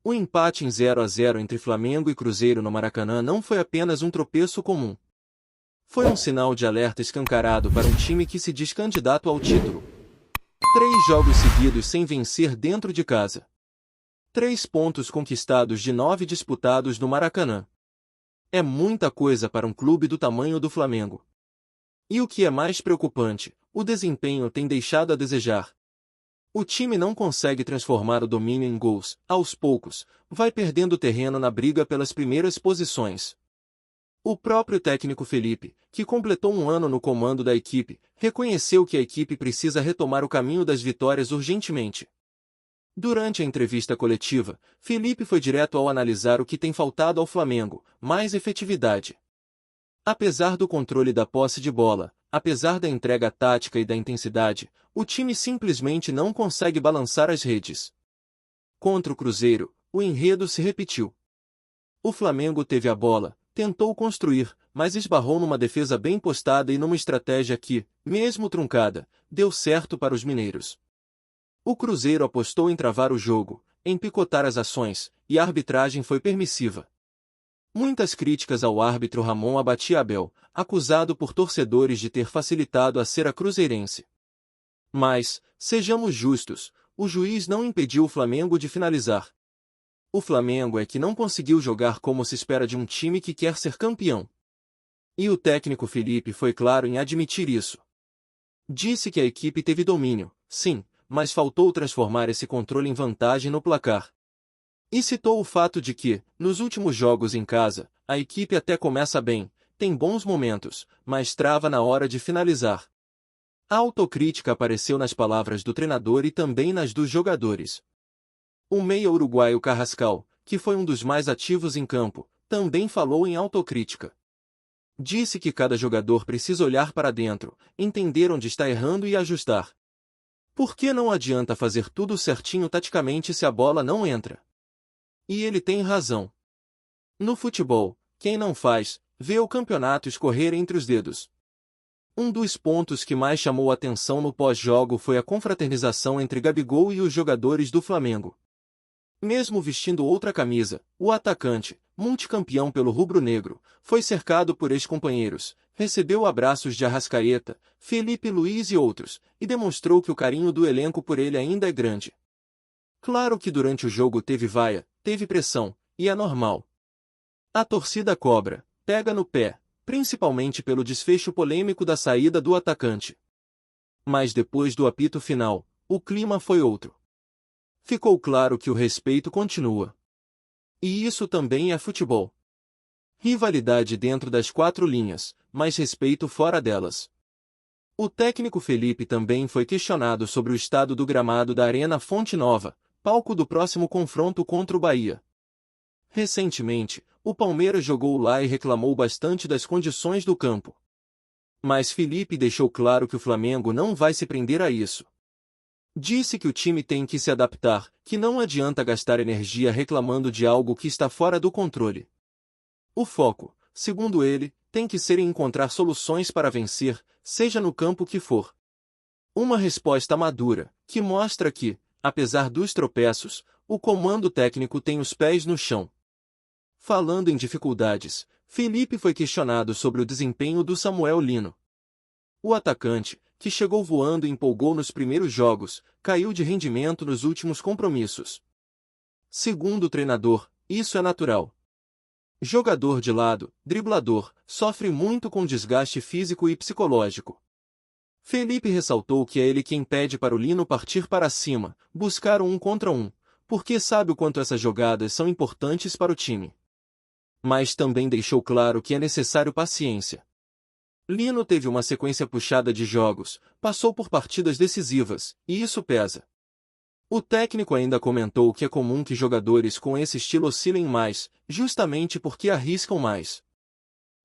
O empate em 0-0 entre Flamengo e Cruzeiro no Maracanã não foi apenas um tropeço comum. Foi um sinal de alerta escancarado para um time que se diz candidato ao título. 3 jogos seguidos sem vencer dentro de casa. 3 pontos conquistados de 9 disputados no Maracanã. É muita coisa para um clube do tamanho do Flamengo. E o que é mais preocupante, o desempenho tem deixado a desejar. O time não consegue transformar o domínio em gols, aos poucos, vai perdendo terreno na briga pelas primeiras posições. O próprio técnico Felipe, que completou um ano no comando da equipe, reconheceu que a equipe precisa retomar o caminho das vitórias urgentemente. Durante a entrevista coletiva, Felipe foi direto ao analisar o que tem faltado ao Flamengo: mais efetividade. Apesar do controle da posse de bola, apesar da entrega tática e da intensidade, o time simplesmente não consegue balançar as redes. Contra o Cruzeiro, o enredo se repetiu. O Flamengo teve a bola, tentou construir, mas esbarrou numa defesa bem postada e numa estratégia que, mesmo truncada, deu certo para os mineiros. O Cruzeiro apostou em travar o jogo, em picotar as ações, e a arbitragem foi permissiva. Muitas críticas ao árbitro Ramon Abate-Abel, acusado por torcedores de ter facilitado a cera cruzeirense. Mas, sejamos justos, o juiz não impediu o Flamengo de finalizar. O Flamengo é que não conseguiu jogar como se espera de um time que quer ser campeão. E o técnico Felipe foi claro em admitir isso. Disse que a equipe teve domínio, sim, mas faltou transformar esse controle em vantagem no placar. E citou o fato de que, nos últimos jogos em casa, a equipe até começa bem, tem bons momentos, mas trava na hora de finalizar. A autocrítica apareceu nas palavras do treinador e também nas dos jogadores. O meia uruguaio Carrascal, que foi um dos mais ativos em campo, também falou em autocrítica. Disse que cada jogador precisa olhar para dentro, entender onde está errando e ajustar. Porque não adianta fazer tudo certinho taticamente se a bola não entra. E ele tem razão. No futebol, quem não faz, vê o campeonato escorrer entre os dedos. Um dos pontos que mais chamou a atenção no pós-jogo foi a confraternização entre Gabigol e os jogadores do Flamengo. Mesmo vestindo outra camisa, o atacante, multicampeão pelo rubro-negro, foi cercado por ex-companheiros, recebeu abraços de Arrascaeta, Felipe Luiz e outros, e demonstrou que o carinho do elenco por ele ainda é grande. Claro que durante o jogo teve vaia, teve pressão, e é normal. A torcida cobra, pega no pé, principalmente pelo desfecho polêmico da saída do atacante. Mas depois do apito final, o clima foi outro. Ficou claro que o respeito continua. E isso também é futebol. Rivalidade dentro das 4 linhas, mas respeito fora delas. O técnico Felipe também foi questionado sobre o estado do gramado da Arena Fonte Nova, palco do próximo confronto contra o Bahia. Recentemente, o Palmeiras jogou lá e reclamou bastante das condições do campo. Mas Felipe deixou claro que o Flamengo não vai se prender a isso. Disse que o time tem que se adaptar, que não adianta gastar energia reclamando de algo que está fora do controle. O foco, segundo ele, tem que ser em encontrar soluções para vencer, seja no campo que for. Uma resposta madura, que mostra que, apesar dos tropeços, o comando técnico tem os pés no chão. Falando em dificuldades, Felipe foi questionado sobre o desempenho do Samuel Lino. O atacante, que chegou voando e empolgou nos primeiros jogos, caiu de rendimento nos últimos compromissos. Segundo o treinador, isso é natural. Jogador de lado, driblador, sofre muito com desgaste físico e psicológico. Felipe ressaltou que é ele quem pede para o Lino partir para cima, buscar um contra um, porque sabe o quanto essas jogadas são importantes para o time. Mas também deixou claro que é necessário paciência. Lino teve uma sequência puxada de jogos, passou por partidas decisivas, e isso pesa. O técnico ainda comentou que é comum que jogadores com esse estilo oscilem mais, justamente porque arriscam mais.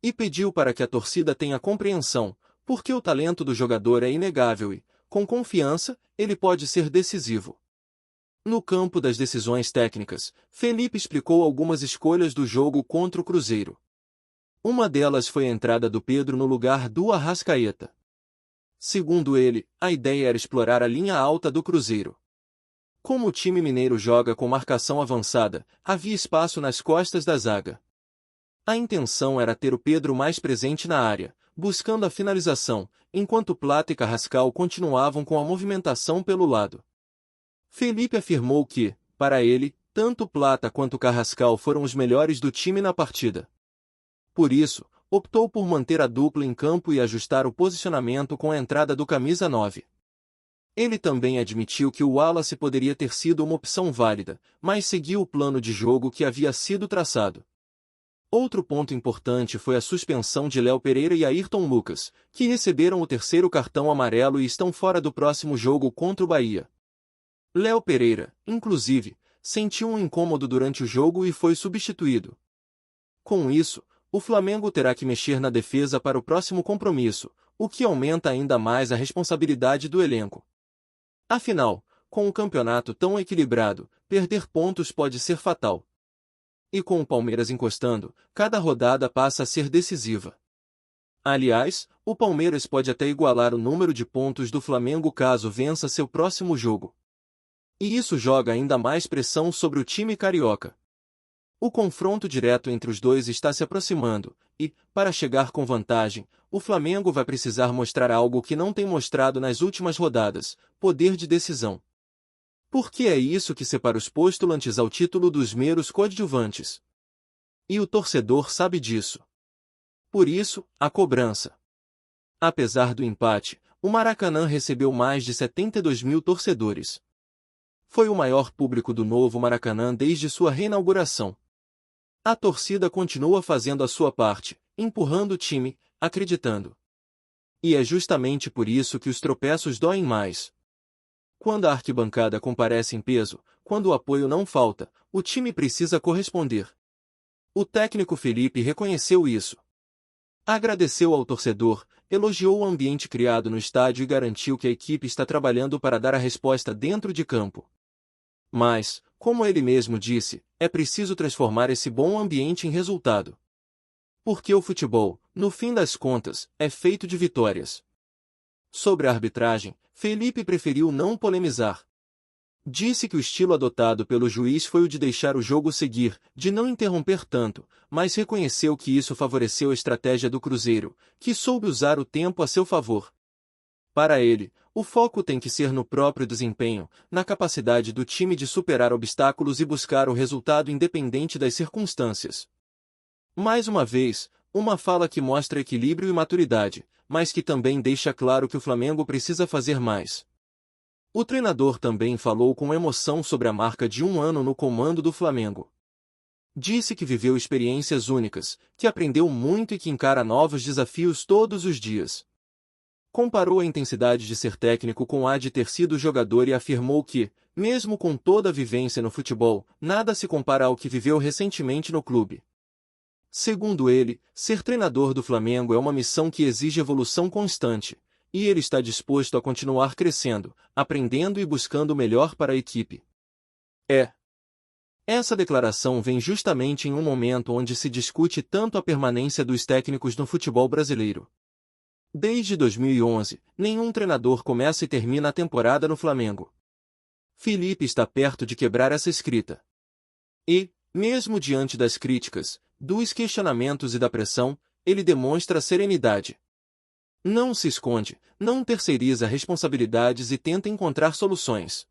E pediu para que a torcida tenha compreensão, porque o talento do jogador é inegável e, com confiança, ele pode ser decisivo. No campo das decisões técnicas, Felipe explicou algumas escolhas do jogo contra o Cruzeiro. Uma delas foi a entrada do Pedro no lugar do Arrascaeta. Segundo ele, a ideia era explorar a linha alta do Cruzeiro. Como o time mineiro joga com marcação avançada, havia espaço nas costas da zaga. A intenção era ter o Pedro mais presente na área, buscando a finalização, enquanto Plata e Carrascal continuavam com a movimentação pelo lado. Felipe afirmou que, para ele, tanto Plata quanto Carrascal foram os melhores do time na partida. Por isso, optou por manter a dupla em campo e ajustar o posicionamento com a entrada do camisa 9. Ele também admitiu que o Wallace poderia ter sido uma opção válida, mas seguiu o plano de jogo que havia sido traçado. Outro ponto importante foi a suspensão de Léo Pereira e Ayrton Lucas, que receberam o terceiro cartão amarelo e estão fora do próximo jogo contra o Bahia. Léo Pereira, inclusive, sentiu um incômodo durante o jogo e foi substituído. Com isso, o Flamengo terá que mexer na defesa para o próximo compromisso, o que aumenta ainda mais a responsabilidade do elenco. Afinal, com um campeonato tão equilibrado, perder pontos pode ser fatal. E com o Palmeiras encostando, cada rodada passa a ser decisiva. Aliás, o Palmeiras pode até igualar o número de pontos do Flamengo caso vença seu próximo jogo. E isso joga ainda mais pressão sobre o time carioca. O confronto direto entre os dois está se aproximando, e, para chegar com vantagem, o Flamengo vai precisar mostrar algo que não tem mostrado nas últimas rodadas: poder de decisão. Porque é isso que separa os postulantes ao título dos meros coadjuvantes. E o torcedor sabe disso. Por isso, a cobrança. Apesar do empate, o Maracanã recebeu mais de 72 mil torcedores. Foi o maior público do novo Maracanã desde sua reinauguração. A torcida continua fazendo a sua parte, empurrando o time, acreditando. E é justamente por isso que os tropeços doem mais. Quando a arquibancada comparece em peso, quando o apoio não falta, o time precisa corresponder. O técnico Felipe reconheceu isso. Agradeceu ao torcedor, elogiou o ambiente criado no estádio e garantiu que a equipe está trabalhando para dar a resposta dentro de campo. Mas, como ele mesmo disse, é preciso transformar esse bom ambiente em resultado. Porque o futebol, no fim das contas, é feito de vitórias. Sobre a arbitragem, Felipe preferiu não polemizar. Disse que o estilo adotado pelo juiz foi o de deixar o jogo seguir, de não interromper tanto, mas reconheceu que isso favoreceu a estratégia do Cruzeiro, que soube usar o tempo a seu favor. Para ele, o foco tem que ser no próprio desempenho, na capacidade do time de superar obstáculos e buscar o resultado independente das circunstâncias. Mais uma vez, uma fala que mostra equilíbrio e maturidade, mas que também deixa claro que o Flamengo precisa fazer mais. O treinador também falou com emoção sobre a marca de 1 ano no comando do Flamengo. Disse que viveu experiências únicas, que aprendeu muito e que encara novos desafios todos os dias. Comparou a intensidade de ser técnico com a de ter sido jogador e afirmou que, mesmo com toda a vivência no futebol, nada se compara ao que viveu recentemente no clube. Segundo ele, ser treinador do Flamengo é uma missão que exige evolução constante, e ele está disposto a continuar crescendo, aprendendo e buscando o melhor para a equipe. Essa declaração vem justamente em um momento onde se discute tanto a permanência dos técnicos no futebol brasileiro. Desde 2011, nenhum treinador começa e termina a temporada no Flamengo. Felipe está perto de quebrar essa escrita. E, mesmo diante das críticas, dos questionamentos e da pressão, ele demonstra serenidade. Não se esconde, não terceiriza responsabilidades e tenta encontrar soluções.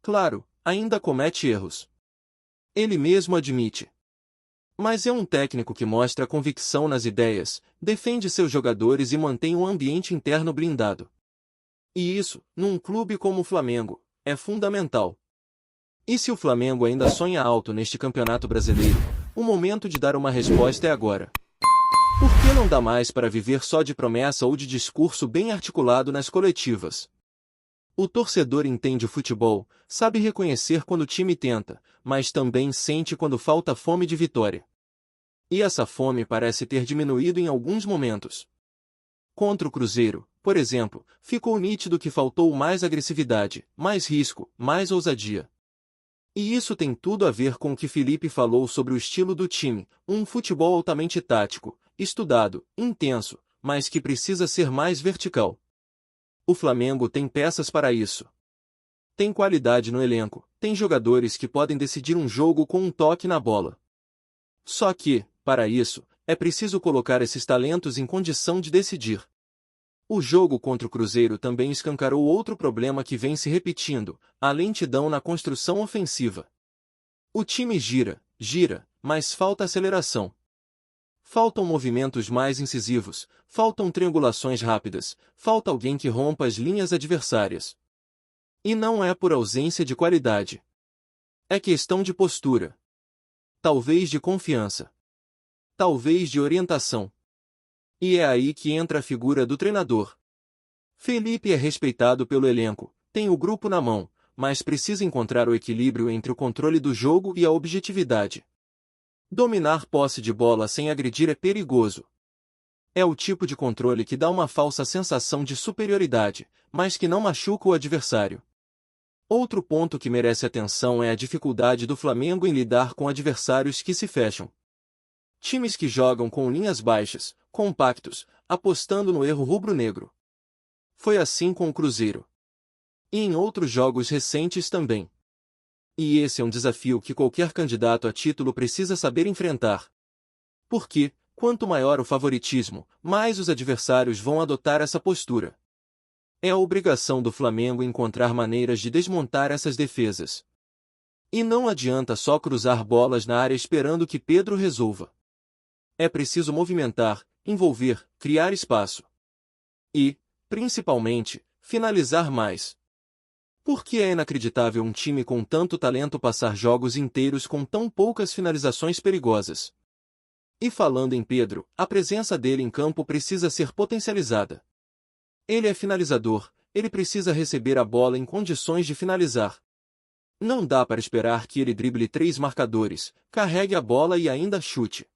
Claro, ainda comete erros. Ele mesmo admite. Mas é um técnico que mostra convicção nas ideias, defende seus jogadores e mantém um ambiente interno blindado. E isso, num clube como o Flamengo, é fundamental. E se o Flamengo ainda sonha alto neste campeonato brasileiro, o momento de dar uma resposta é agora. Por que não dá mais para viver só de promessa ou de discurso bem articulado nas coletivas? O torcedor entende o futebol, sabe reconhecer quando o time tenta, mas também sente quando falta fome de vitória. E essa fome parece ter diminuído em alguns momentos. Contra o Cruzeiro, por exemplo, ficou nítido que faltou mais agressividade, mais risco, mais ousadia. E isso tem tudo a ver com o que Felipe falou sobre o estilo do time, um futebol altamente tático, estudado, intenso, mas que precisa ser mais vertical. O Flamengo tem peças para isso. Tem qualidade no elenco, tem jogadores que podem decidir um jogo com um toque na bola. Só que, para isso, é preciso colocar esses talentos em condição de decidir. O jogo contra o Cruzeiro também escancarou outro problema que vem se repetindo, a lentidão na construção ofensiva. O time gira, mas falta aceleração. Faltam movimentos mais incisivos, faltam triangulações rápidas, falta alguém que rompa as linhas adversárias. E não é por ausência de qualidade. É questão de postura. Talvez de confiança. Talvez de orientação. E é aí que entra a figura do treinador. Felipe é respeitado pelo elenco, tem o grupo na mão, mas precisa encontrar o equilíbrio entre o controle do jogo e a objetividade. Dominar posse de bola sem agredir é perigoso. É o tipo de controle que dá uma falsa sensação de superioridade, mas que não machuca o adversário. Outro ponto que merece atenção é a dificuldade do Flamengo em lidar com adversários que se fecham. Times que jogam com linhas baixas, compactos, apostando no erro rubro-negro. Foi assim com o Cruzeiro. E em outros jogos recentes também. E esse é um desafio que qualquer candidato a título precisa saber enfrentar. Porque, quanto maior o favoritismo, mais os adversários vão adotar essa postura. É a obrigação do Flamengo encontrar maneiras de desmontar essas defesas. E não adianta só cruzar bolas na área esperando que Pedro resolva. É preciso movimentar, envolver, criar espaço. E, principalmente, finalizar mais. Porque é inacreditável um time com tanto talento passar jogos inteiros com tão poucas finalizações perigosas. E falando em Pedro, a presença dele em campo precisa ser potencializada. Ele é finalizador, ele precisa receber a bola em condições de finalizar. Não dá para esperar que ele drible 3 marcadores, carregue a bola e ainda chute.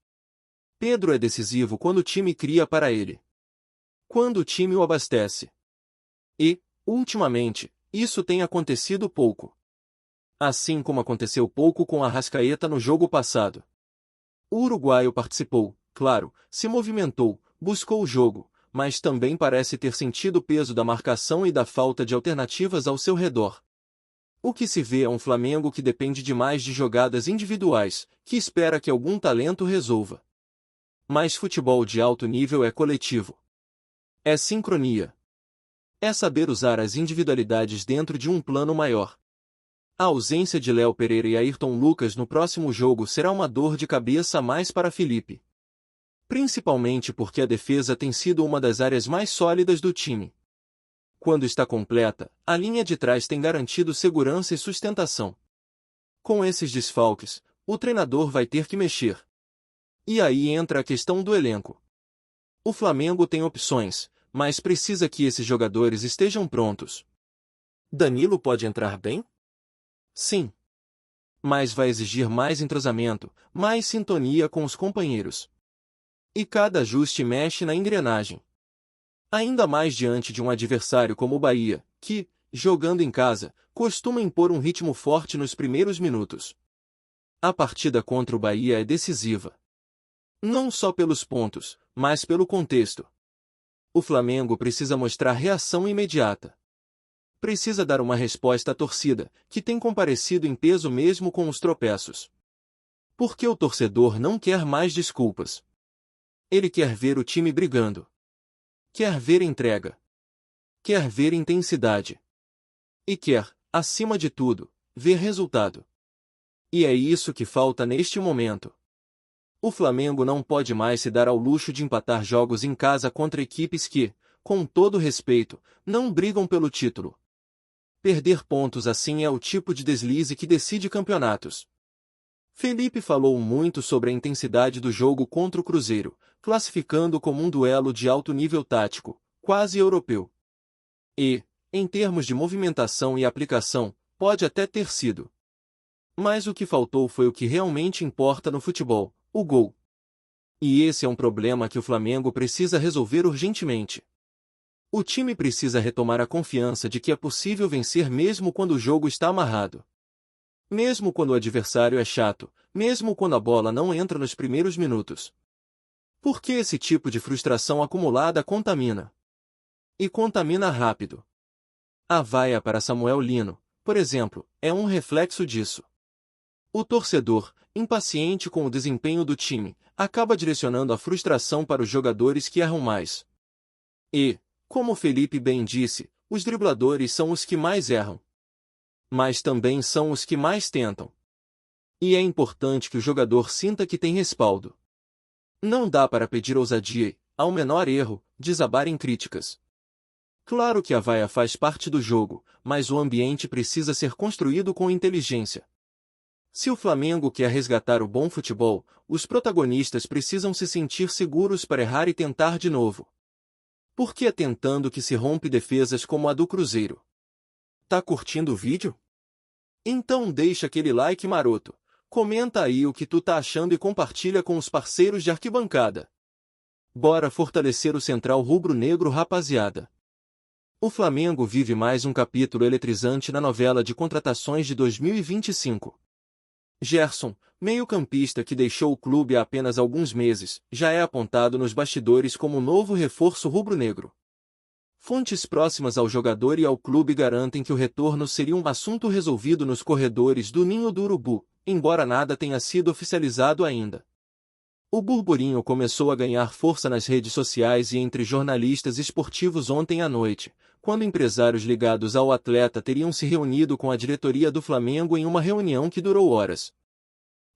Pedro é decisivo quando o time cria para ele. Quando o time o abastece. E, ultimamente, isso tem acontecido pouco. Assim como aconteceu pouco com Arrascaeta no jogo passado. O uruguaio participou, claro, se movimentou, buscou o jogo, mas também parece ter sentido o peso da marcação e da falta de alternativas ao seu redor. O que se vê é um Flamengo que depende demais de jogadas individuais, que espera que algum talento resolva. Mas futebol de alto nível é coletivo. É sincronia. É saber usar as individualidades dentro de um plano maior. A ausência de Léo Pereira e Ayrton Lucas no próximo jogo será uma dor de cabeça a mais para Felipe. Principalmente porque a defesa tem sido uma das áreas mais sólidas do time. Quando está completa, a linha de trás tem garantido segurança e sustentação. Com esses desfalques, o treinador vai ter que mexer. E aí entra a questão do elenco. O Flamengo tem opções, mas precisa que esses jogadores estejam prontos. Danilo pode entrar bem? Sim. Mas vai exigir mais entrosamento, mais sintonia com os companheiros. E cada ajuste mexe na engrenagem. Ainda mais diante de um adversário como o Bahia, que, jogando em casa, costuma impor um ritmo forte nos primeiros minutos. A partida contra o Bahia é decisiva. Não só pelos pontos, mas pelo contexto. O Flamengo precisa mostrar reação imediata. Precisa dar uma resposta à torcida, que tem comparecido em peso mesmo com os tropeços. Porque o torcedor não quer mais desculpas. Ele quer ver o time brigando. Quer ver entrega. Quer ver intensidade. E quer, acima de tudo, ver resultado. E é isso que falta neste momento. O Flamengo não pode mais se dar ao luxo de empatar jogos em casa contra equipes que, com todo respeito, não brigam pelo título. Perder pontos assim é o tipo de deslize que decide campeonatos. Felipe falou muito sobre a intensidade do jogo contra o Cruzeiro, classificando como um duelo de alto nível tático, quase europeu. E, em termos de movimentação e aplicação, pode até ter sido. Mas o que faltou foi o que realmente importa no futebol: o gol. E esse é um problema que o Flamengo precisa resolver urgentemente. O time precisa retomar a confiança de que é possível vencer mesmo quando o jogo está amarrado. Mesmo quando o adversário é chato, mesmo quando a bola não entra nos primeiros minutos. Porque esse tipo de frustração acumulada contamina. E contamina rápido. A vaia para Samuel Lino, por exemplo, é um reflexo disso. O torcedor, impaciente com o desempenho do time, acaba direcionando a frustração para os jogadores que erram mais. E, como Felipe bem disse, os dribladores são os que mais erram. Mas também são os que mais tentam. E é importante que o jogador sinta que tem respaldo. Não dá para pedir ousadia e, ao menor erro, desabar em críticas. Claro que a vaia faz parte do jogo, mas o ambiente precisa ser construído com inteligência. Se o Flamengo quer resgatar o bom futebol, os protagonistas precisam se sentir seguros para errar e tentar de novo. Porque é tentando que se rompe defesas como a do Cruzeiro. Tá curtindo o vídeo? Então deixa aquele like maroto, comenta aí o que tu tá achando e compartilha com os parceiros de arquibancada. Bora fortalecer o Central Rubro-Negro, rapaziada. O Flamengo vive mais um capítulo eletrizante na novela de contratações de 2025. Gerson, meio-campista que deixou o clube há apenas alguns meses, já é apontado nos bastidores como novo reforço rubro-negro. Fontes próximas ao jogador e ao clube garantem que o retorno seria um assunto resolvido nos corredores do Ninho do Urubu, embora nada tenha sido oficializado ainda. O burburinho começou a ganhar força nas redes sociais e entre jornalistas esportivos ontem à noite, quando empresários ligados ao atleta teriam se reunido com a diretoria do Flamengo em uma reunião que durou horas.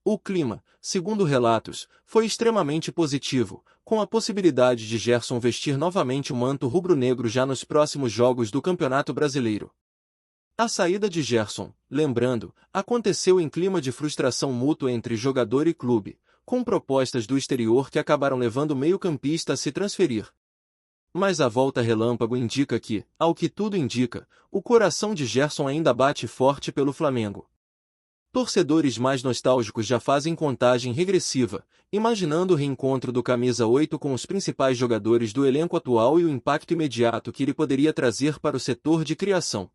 O clima, segundo relatos, foi extremamente positivo, com a possibilidade de Gerson vestir novamente o manto rubro-negro já nos próximos jogos do Campeonato Brasileiro. A saída de Gerson, lembrando, aconteceu em clima de frustração mútua entre jogador e clube, com propostas do exterior que acabaram levando o meio-campista a se transferir. Mas a volta relâmpago indica que, ao que tudo indica, o coração de Gerson ainda bate forte pelo Flamengo. Torcedores mais nostálgicos já fazem contagem regressiva, imaginando o reencontro do camisa 8 com os principais jogadores do elenco atual e o impacto imediato que ele poderia trazer para o setor de criação.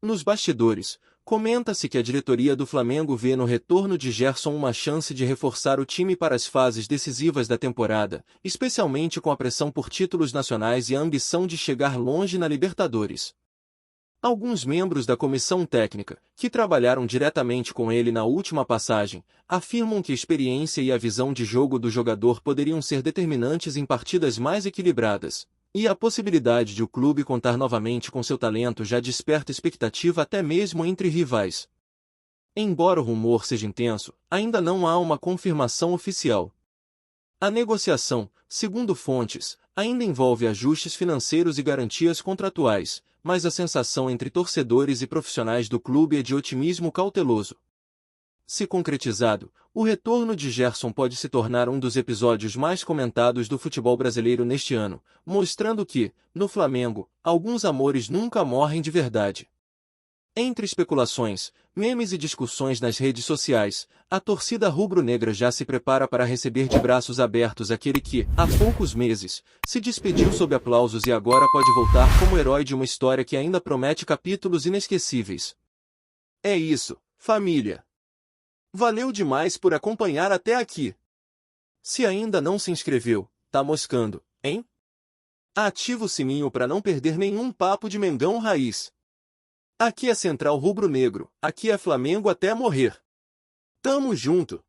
Nos bastidores, comenta-se que a diretoria do Flamengo vê no retorno de Gerson uma chance de reforçar o time para as fases decisivas da temporada, especialmente com a pressão por títulos nacionais e a ambição de chegar longe na Libertadores. Alguns membros da comissão técnica, que trabalharam diretamente com ele na última passagem, afirmam que a experiência e a visão de jogo do jogador poderiam ser determinantes em partidas mais equilibradas. E a possibilidade de o clube contar novamente com seu talento já desperta expectativa até mesmo entre rivais. Embora o rumor seja intenso, ainda não há uma confirmação oficial. A negociação, segundo fontes, ainda envolve ajustes financeiros e garantias contratuais, mas a sensação entre torcedores e profissionais do clube é de otimismo cauteloso. Se concretizado, o retorno de Gerson pode se tornar um dos episódios mais comentados do futebol brasileiro neste ano, mostrando que, no Flamengo, alguns amores nunca morrem de verdade. Entre especulações, memes e discussões nas redes sociais, a torcida rubro-negra já se prepara para receber de braços abertos aquele que, há poucos meses, se despediu sob aplausos e agora pode voltar como herói de uma história que ainda promete capítulos inesquecíveis. É isso, família! Valeu demais por acompanhar até aqui. Se ainda não se inscreveu, tá moscando, hein? Ativa o sininho para não perder nenhum papo de Mengão Raiz. Aqui é Central Rubro-Negro, aqui é Flamengo até morrer. Tamo junto!